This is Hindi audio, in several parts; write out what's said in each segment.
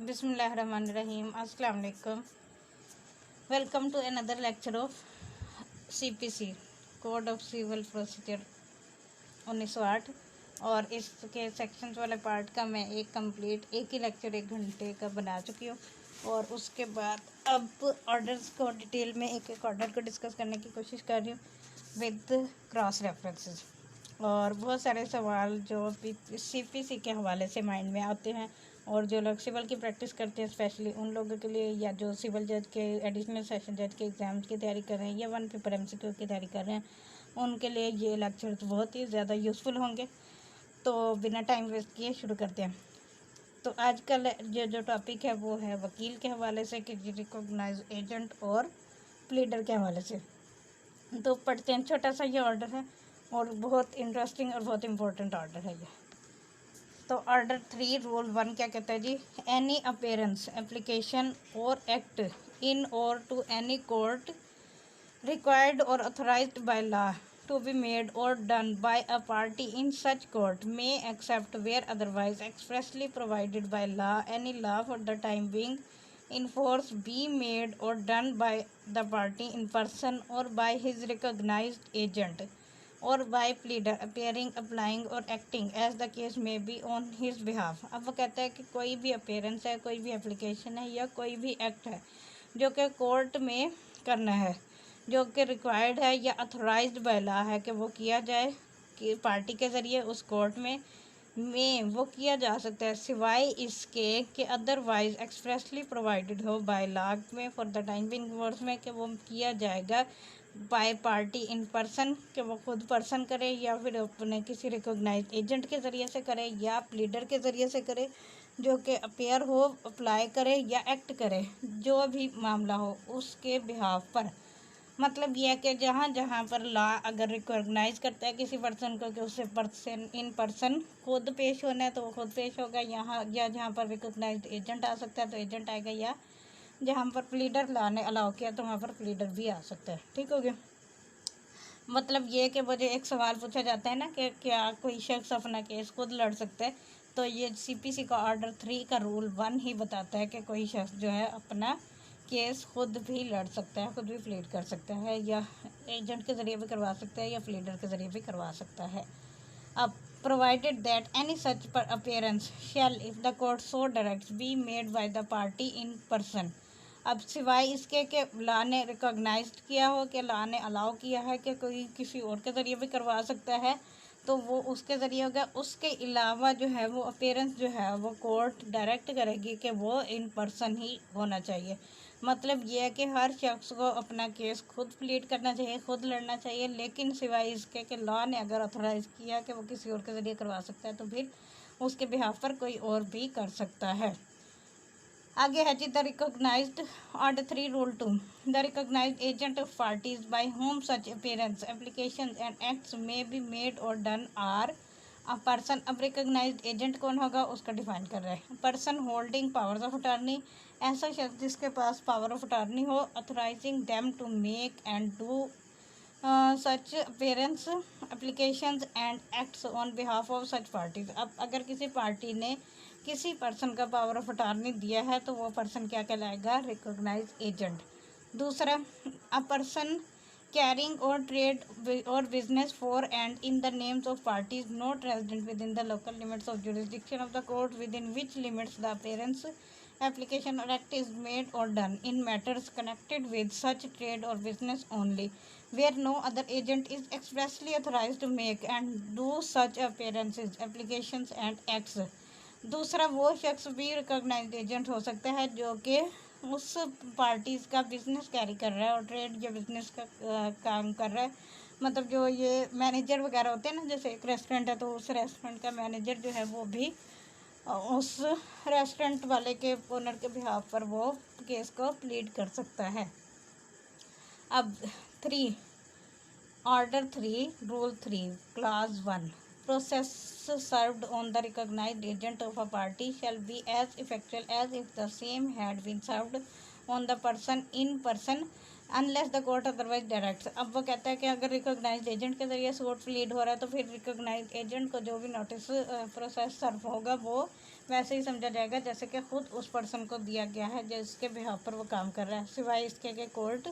बिस्मिल्लाहिर्रहमानिर्रहीम। अस्सलाम वालेकुम। Welcome to another lecture of CPC code of civil procedure 1908। और इसके सेक्शंस वाले पार्ट का मैं एक ही लेक्चर 1 घंटे का बना चुकी हूँ। और उसके बाद अब ऑर्डर्स को डिटेल में एक एक ऑर्डर को डिस्कस करने की कोशिश कर रही हूँ विद क्रॉस रेफरेंसेस। और बहुत सारे सवाल जो सीपीसी के हवाले से माइंड में आते हैं, और जो लोग सिविल की प्रैक्टिस करते हैं स्पेशली उन लोगों के लिए, या जो सिविल जज के एडिशनल सेशन जज के एग्ज़ाम्स की तैयारी कर रहे हैं या 1 पेपर एमसीक्यू की तैयारी कर रहे हैं, उनके लिए ये लेक्चर्स बहुत ही ज़्यादा यूज़फुल होंगे। तो बिना टाइम वेस्ट किए शुरू करते हैं। तो आज का जो टॉपिक है वो है वकील के हवाले से कि रिकॉग्नाइज एजेंट और प्लीडर के हवाले से। तो पढ़ते हैं। छोटा सा ये ऑर्डर है और बहुत इंटरेस्टिंग और बहुत इम्पोर्टेंट ऑर्डर है ये। तो ऑर्डर 3 रूल 1 क्या कहता है जी? Any appearance application or act in or to any court required or authorized by law to be made or done by a party in such court may, except where otherwise expressly provided by law, any law for the time being in force be made or done by the party in person or by his recognized agent or by pleader appearing, applying or acting as the case may be on his behalf। अब वो कहता है कि कोई भी अपीयरेंस है, कोई भी एप्लीकेशन है या कोई भी एक्ट है जो कि कोर्ट में करना है, जो कि रिक्वायर्ड है या अथोराइज्ड बाय लॉ है कि वो किया जाए कि पार्टी के ज़रिए उस कोर्ट में वो किया जा सकता है, सिवाय इसके कि अदरवाइज एक्सप्रेसली प्रोवाइडेड हो बाय लॉ में फॉर द टाइम बिंग वर्स में कि वो किया जाएगा बाय पार्टी इन पर्सन, कि वो खुद पर्सन करे या फिर अपने किसी रिकॉग्नाइज एजेंट के ज़रिए से करे या प्लीडर के ज़रिए से करे, जो कि अपेयर हो, अप्लाई करे या एक्ट करे, जो भी मामला हो उसके बिहाफ पर। मतलब यह है कि जहाँ जहाँ पर लॉ अगर रिकॉग्नाइज करता है किसी पर्सन को कि उससे पर्सन इन पर्सन खुद पेश होना है तो वो खुद पेश होगा, यहाँ या जहाँ पर रिकॉग्नाइज्ड एजेंट आ सकता है तो एजेंट आएगा, या जहाँ पर प्लीडर लॉ ने अलाउ किया तो वहाँ पर प्लीडर भी आ सकता है। ठीक हो गया? मतलब ये कि मुझे एक सवाल पूछा जाता है ना कि क्या कोई शख्स अपना केस खुद लड़ सकता है, तो ये सीपीसी का ऑर्डर 3 का रूल 1 ही बताता है कि कोई शख्स जो है अपना केस खुद भी लड़ सकता है, खुद भी प्लीड कर सकता है, या एजेंट के ज़रिए भी करवा सकता है या प्लीडर के ज़रिए भी करवा सकता है। अब प्रोवाइडेड दैट एनी सच पर appearance shall if the court so directs be made by the party in person. अब सिवाय इसके कि लॉ ने रिकॉग्नाइज किया हो, कि लॉ ने अलाउ किया है कि कोई किसी और के ज़रिए भी करवा सकता है, तो वो उसके ज़रिए होगा। उसके अलावा जो है वो अपीयरेंस जो है वो कोर्ट डायरेक्ट करेगी कि वो इन पर्सन ही होना चाहिए। मतलब ये है कि हर शख्स को अपना केस खुद प्लीड करना चाहिए, खुद लड़ना चाहिए, लेकिन सिवाय इसके कि लॉ ने अगर ऑथराइज़ किया कि वो किसी और के ज़रिए करवा सकता है तो फिर उसके बिहाफ पर कोई और भी कर सकता है। आगे है जी the recognized order 3 rule 2 the recognised agent of parties by whom such appearance application and acts may be made और डन आर अ पर्सन। अब रिकॉग्नाइज्ड एजेंट कौन होगा उसका डिफाइन कर रहा है। Person holding powers of attorney, ऐसा शख्स जिसके पास पावर ऑफ अटॉर्नी हो, authorizing them to make and do such appearance applications and acts on behalf of such parties. अब अगर किसी पार्टी ने किसी पर्सन का पावर ऑफ अटॉर्नी दिया है तो वो पर्सन क्या कहलाएगा? Recognise agent. दूसरा, a person carrying or trade or business for and in the names of parties not resident within the local limits of jurisdiction of the court within which limits the appearance application or act is made or done in matters connected with such trade or business only, where no other agent is expressly authorized to make and do such appearances, applications and acts। दूसरा, वो शख्स भी रिकॉग्नाइज्ड एजेंट हो सकता है जो कि उस पार्टीज़ का बिजनेस कैरी कर रहा है और ट्रेड या बिजनेस का काम कर रहा है। मतलब जो ये मैनेजर वगैरह होते हैं ना, जैसे एक रेस्टोरेंट है तो उस रेस्टोरेंट का मैनेजर जो है वो भी उस रेस्टोरेंट वाले के ओनर के बिहाफ पर वो केस को प्लीड कर सकता है। अब 3 order 3 rule 3 clause 1 process served on the recognised agent of a party shall be as effectual as if the same had been served on the person in person unless the court otherwise direct. अब वो कहता है कि अगर रिकॉग्नाइज्ड एजेंट के जरिए सूट प्लीड हो रहा है तो फिर रिकॉग्नाइज्ड एजेंट को जो भी नोटिस प्रोसेस सर्व होगा वो वैसे ही समझा जाएगा जैसे कि खुद उस पर्सन को दिया गया है जिसके बिहाफ पर वो काम कर रहा है, सिवाय इसके कि कोर्ट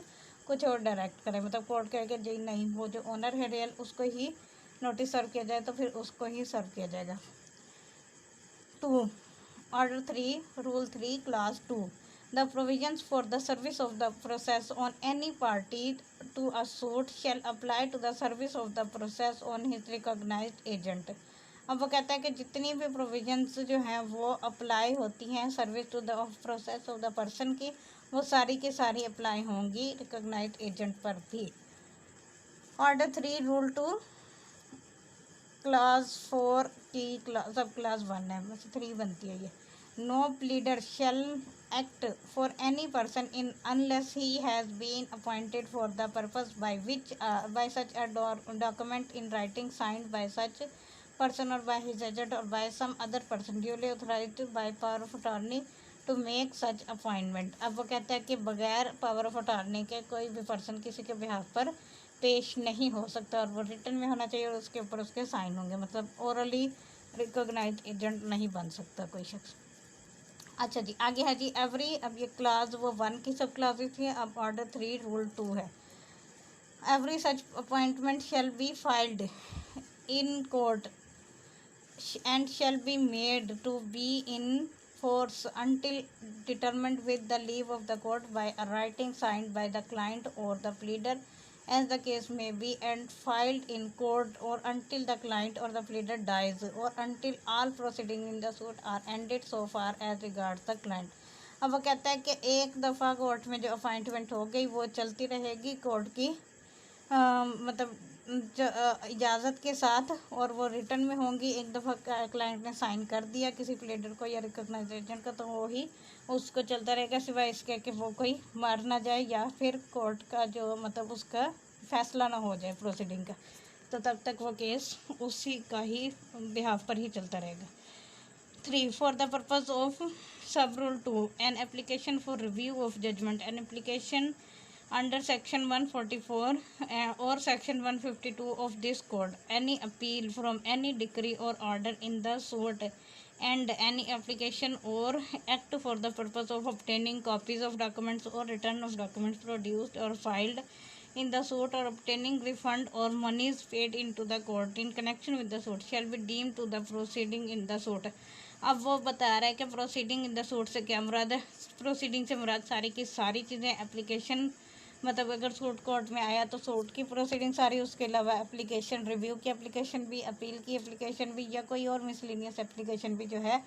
कुछ और डायरेक्ट करे। मतलब कोर्ट कहेगा जी नहीं, वो जो ओनर है रियल उसको ही नोटिस सर्व किया जाए तो फिर उसको ही सर्व किया जाएगा। 2. Order 3, Rule 3, Clause 2. The provisions for the service of the process on any party to a suit shall apply to the service of the process on his recognized agent. अब वो कहता है कि जितनी भी प्रोविजंस जो हैं वो अप्लाई होती हैं service to the process of the person की, वो सारी की सारी अप्लाई होंगी रिकॉग्नाइज्ड एजेंट पर भी। ऑर्डर 3, रूल 2, क्लास 4 की सब क्लास 1 है, बस 3 बनती है ये। No pleader shall act for any person in unless he has been appointed for the purpose by such a document in writing signed by such person or by his agent or by some other person duly authorized by power of attorney to make such appointment। अब वो कहता है कि बगैर पावर ऑफ अटॉर्नी के कोई भी पर्सन किसी के बिहाफ पर पेश नहीं हो सकता और वो रिटर्न में होना चाहिए और उसके ऊपर उसके साइन होंगे। मतलब ओरली रिकॉग्नाइज्ड एजेंट नहीं बन सकता कोई शख्स। अच्छा जी, आगे है जी एवरी। अब ये क्लास वो 1 की सब क्लासेस थी, अब ऑर्डर 3 रूल 2 है। Every such appointment shall be filed in court and shall be made to be in force until determined with the leave of the court by a writing signed by the client or the pleader as the case may be, and filed in court or until the client or the pleader dies or until all proceedings in the suit are ended so far as regards the client। अब वो कहता है कि एक दफ़ा कोर्ट में जो अपॉइंटमेंट हो गई वो चलती रहेगी कोर्ट की मतलब इजाज़त के साथ, और वो रिटर्न में होंगी। एक दफ़ा क्लाइंट ने साइन कर दिया किसी प्लेडर को या रिकॉग्नाइज्ड एजेंट का तो वो ही उसको चलता रहेगा, सिवाय इसके कि वो कोई मार ना जाए या फिर कोर्ट का जो मतलब उसका फैसला ना हो जाए प्रोसीडिंग का, तो तब तक वो केस उसी का ही बिहाफ पर ही चलता रहेगा। 3. For the purpose of sub rule 2, an application for review of judgment, an application under section 144 or section 152 of this code, any appeal from any decree or order in the suit, and any application or act for the purpose of obtaining copies of documents or return of documents produced or filed in the suit or obtaining refund or monies paid into the court in connection with the suit shall be deemed to the proceeding in the suit। अब वो बता रहा है कि प्रोसीडिंग इन द सूट से क्या मुराद है। प्रोसीडिंग से मुराद सारी की सारी चीज़ें, एप्लीकेशन मतलब अगर सूट कोर्ट में आया तो सूट की प्रोसीडिंग सारी, उसके अलावा एप्लीकेशन, रिव्यू की एप्लीकेशन भी, अपील की एप्लीकेशन भी, या कोई और मिसलिनियस एप्लीकेशन भी जो है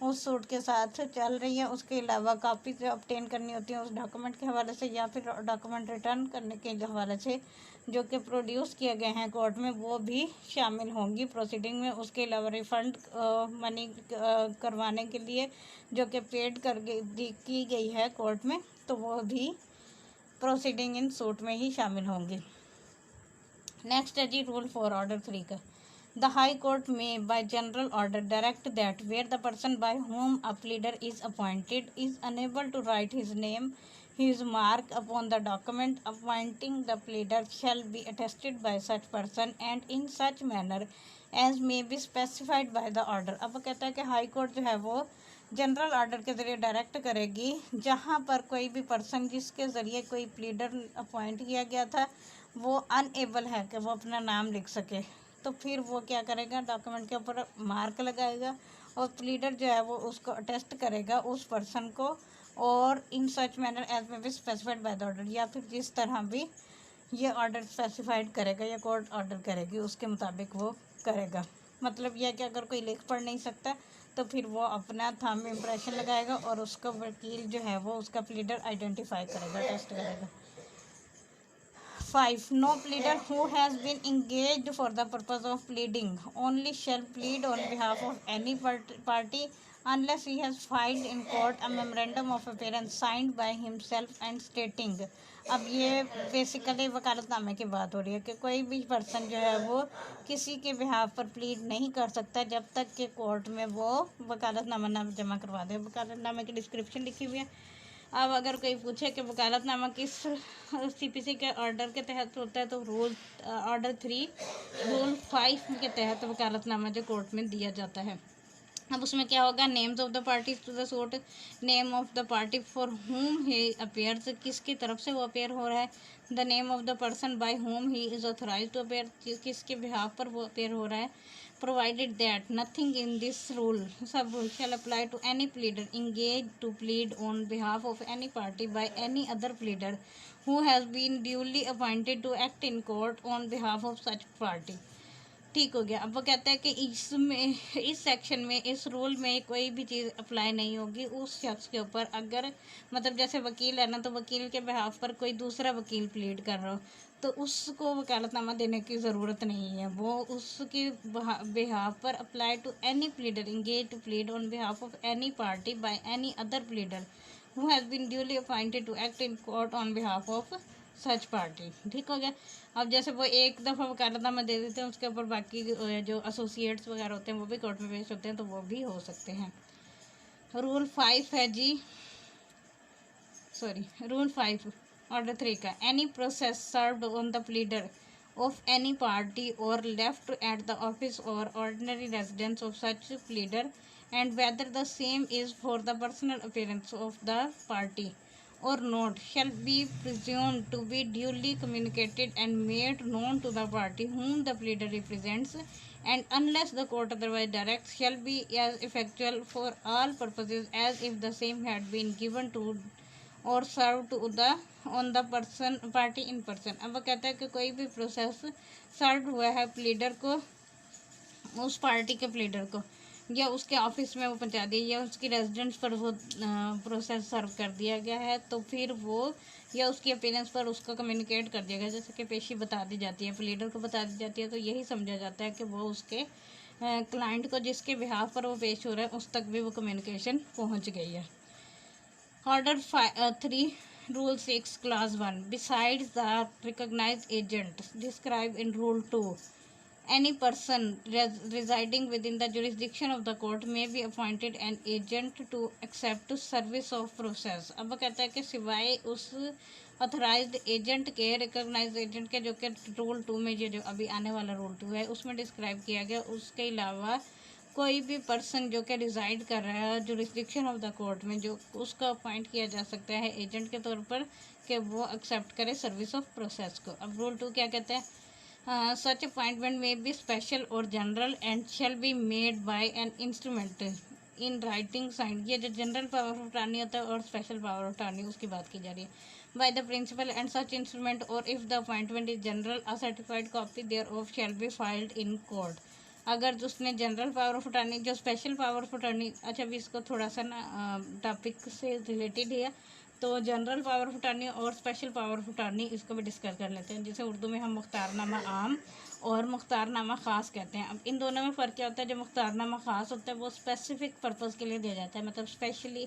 उस सूट के साथ चल रही है। उसके अलावा कापी जो ऑब्टेन करनी होती है उस डॉक्यूमेंट के हवाले से या फिर डॉक्यूमेंट रिटर्न करने के हवाले से जो कि प्रोड्यूस किए गए हैं कोर्ट में, वो भी शामिल होंगी प्रोसीडिंग में। उसके अलावा रिफ़ंड मनी करवाने के लिए जो कि पेड कर की गई है कोर्ट में, तो वो भी प्रोसीडिंग इन सूट में ही शामिल होंगी। नेक्स्ट है जी रूल 4 ऑर्डर 3 का। द हाई कोर्ट में by general order direct that where the person by whom a pleader is appointed is unable to write his name his mark upon the document appointing the pleader shall be attested by such person and in such manner as may be specified by the order। अब वो कहता है कि हाई कोर्ट जो है वो जनरल ऑर्डर के ज़रिए डायरेक्ट करेगी जहाँ पर कोई भी पर्सन जिसके ज़रिए कोई प्लीडर अपॉइंट किया गया था वो अनएबल है कि वो अपना नाम लिख सके, तो फिर वो क्या करेगा, डॉक्यूमेंट के ऊपर मार्क लगाएगा और प्लीडर जो है वो उसको अटेस्ट करेगा उस पर्सन को, और इन सच मैनर एज में भी स्पेसिफाइड बाय द ऑर्डर, या फिर जिस तरह भी ये ऑर्डर स्पेसिफाइड करेगा या कोर्ट ऑर्डर करेगी उसके मुताबिक वो करेगा। मतलब यह कि अगर कोई लिख पढ़ नहीं सकता तो फिर वो अपना थंब इम्प्रेशन लगाएगा और उसका वकील जो है वो उसका प्लीडर आइडेंटिफाई करेगा, टेस्ट करेगा। 5. No pleader who has been engaged for the purpose of pleading only shall plead on behalf of any party unless he has filed in court a memorandum of appearance signed by himself and stating। अब ये बेसिकली वकालतनामे की बात हो रही है कि कोई भी पर्सन जो है वो किसी के बिहाफ पर प्लीड नहीं कर सकता जब तक कि कोर्ट में वो वकालतनामा जमा करवा दे। वकालतनामे की डिस्क्रिप्शन लिखी हुई है अब अगर कोई पूछे कि वकालतनामा किस सीपीसी के ऑर्डर के तहत होता है, तो रूल ऑर्डर 3 रूल 5 के तहत वकालतनामा जो कोर्ट में दिया जाता है। अब उसमें क्या होगा, names of the parties to the suit, name of the party for whom he appears, किसकी तरफ से वो अपेयर हो रहा है, the name of the person by whom he is authorise to appear, किसके बिहाफ पर वो अपेयर हो रहा है, provided that nothing in this sub rule shall apply to any pleader engaged to plead on behalf of any party by any other pleader who has been duly appointed to act in court on behalf of such party। ठीक हो गया। अब वो कहता है कि इसमें, इस सेक्शन में, इस रूल में कोई भी चीज़ अप्लाई नहीं होगी उस शख्स के ऊपर, अगर मतलब जैसे वकील है ना, तो वकील के बिहाफ पर कोई दूसरा वकील प्लीड कर रहा हो तो उसको वकालतनामा देने की ज़रूरत नहीं है। वो उसकी बिहाफ पर apply to any pleader engage to plead on behalf of any party by any other pleader who has been duly appointed to act in court on behalf of such party. ठीक हो गया। अब जैसे वो एक दफ़ा वकालतनामा दे देते हैं, उसके ऊपर बाकी जो एसोसिएट्स वगैरह होते हैं वो भी कोर्ट में पेश होते हैं, तो वो भी हो सकते हैं। रूल 5 है जी, सॉरी रूल 5 ऑर्डर 3 का, any process served on the pleader of any party और लेफ्ट एट द ऑफिस और ordinary residence of such pleader and whether the same is for the personal appearance of the party or not shall be presumed to be duly communicated and made known to the party whom the pleader represents, and unless the court otherwise directs shall be as effectual for all purposes as if the same had been given to or served to the on the person party in person। अब वो कहता है कि कोई भी प्रोसेस सर्व हुआ है प्लीडर को, उस पार्टी के प्लीडर को, या उसके ऑफिस में वो पहुंचा दिया, या उसकी रेजिडेंस पर वो प्रोसेस सर्व कर दिया गया है, तो फिर वो या उसकी अपीयरेंस पर उसको कम्युनिकेट कर दिया गया, जैसे कि पेशी बता दी जाती है, प्लीडर को बता दी जाती है, तो यही समझा जाता है कि वो उसके क्लाइंट को जिसके बिहाफ पर वो पेश हो रहा है उस तक भी वो कम्युनिकेशन पहुंच गई है। Order 3 rule 6 clause 1, besides the recognised agent describe in rule 2, any person residing within the jurisdiction of the court may be appointed an agent to accept service of process। अब वो कहता है कि सिवाय उस ऑथराइज्ड एजेंट के, रिकॉग्नाइज्ड एजेंट के, जो कि रूल 2 में ये जो अभी आने वाला रूल 2 है उसमें डिस्क्राइब किया गया, उसके अलावा कोई भी पर्सन जो कि रिजाइड कर रहा है जुरिस्डिक्शन ऑफ द कोर्ट में, जो उसको अपॉइंट किया जा सकता है एजेंट के तौर पर कि वो एक्सेप्ट करे सर्विस ऑफ प्रोसेस को। अब रूल 2 क्या कहता है, such appointment may be special or general and shall be made by an instrument in writing signed। ये जो जनरल पावर ऑफ अटॉर्नी होता है और स्पेशल पावर ऑफ अटॉर्नी उसकी बात की जा रही है। by the principal and such instrument or if the appointment is general a certified copy thereof shall be filed in court। अगर उसने जनरल पावर ऑफ अटॉर्नी, जो स्पेशल पावर ऑफ अटॉर्नी, अच्छा अभी इसको थोड़ा सा ना टॉपिक से रिलेटेड है, तो जनरल पावर ऑफ अटॉर्नी और स्पेशल पावर ऑफ अटॉर्नी इसको भी डिस्कस कर लेते हैं, जैसे उर्दू में हम मुख्तारनामा आम और मुख्तारनामा ख़ास कहते हैं। अब इन दोनों में फ़र्क क्या होता है, जो मुख्तारनामा ख़ास होता है वो स्पेसिफिक पर्पज़ के लिए दिया जाता है, मतलब स्पेशली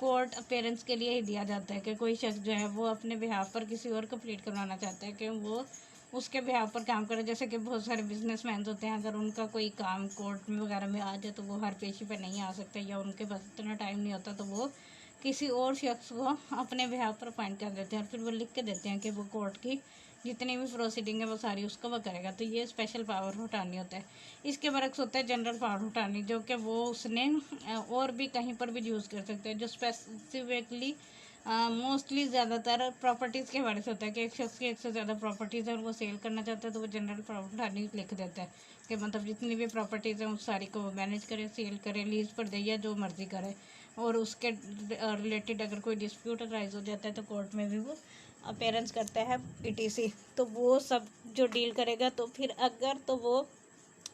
कोर्ट अपेयरेंस के लिए ही दिया जाता है कि कोई शख्स जो है वो अपने बिहाफ पर किसी और को प्लीड करवाना चाहता है कि वो उसके बिहाफ पर काम करे। जैसे कि बहुत सारे बिजनेसमैन होते हैं, अगर उनका कोई काम कोर्ट में वगैरह में आ जाए तो वो हर पेशी पर नहीं आ सकते, या उनके पास इतना टाइम नहीं होता, तो वो किसी और शख्स को अपने बिहाफ पर अपॉइंट कर देते हैं और फिर वो लिख के देते हैं कि वो कोर्ट की जितनी भी प्रोसीडिंग है वो सारी उसको वो करेगा, तो ये स्पेशल पावर ऑफ अटॉर्नी होता है। इसके बरक्स होता है जनरल पावर ऑफ अटॉर्नी, जो कि वो उसने और भी कहीं पर भी यूज़ कर सकते हैं, जो स्पेसिफिकली मोस्टली ज़्यादातर प्रॉपर्टीज़ के हवाले से होता है कि एक शख्स की एक से ज़्यादा प्रॉपर्टीज़ है और वो सेल करना चाहता है, तो वो जनरल पावर ऑफ अटॉर्नी लिख देता है कि मतलब जितनी भी प्रॉपर्टीज़ हैं उस सारी को वो मैनेज करे, सेल करे, लीज पर दे या जो मर्ज़ी करे, और उसके रिलेटेड अगर कोई डिस्प्यूट राइज हो जाता है तो कोर्ट में भी वो अपेयरेंस करता है पीटीसी, तो वो सब जो डील करेगा। तो फिर अगर तो वो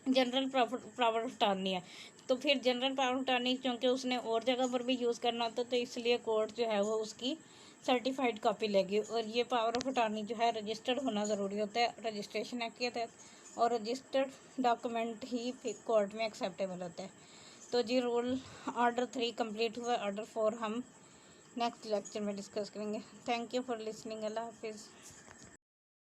जनरल पावर ऑफ अटॉर्नी है, तो फिर जनरल पावर ऑफ अटॉर्नी क्योंकि उसने और जगह पर भी यूज़ करना होता है, तो इसलिए कोर्ट जो है वो उसकी सर्टिफाइड कॉपी लेगी। और ये पावर ऑफ अटॉर्नी जो है रजिस्टर्ड होना ज़रूरी होता है रजिस्ट्रेशन एक्ट के तहत, और रजिस्टर्ड डॉक्यूमेंट ही फिर कोर्ट में एक्सेप्टेबल होता है। तो जी रूल ऑर्डर 3 कंप्लीट हुआ। ऑर्डर 4 हम नेक्स्ट लेक्चर में डिस्कस करेंगे। Thank you for listening. अल्लाह हाफिज़।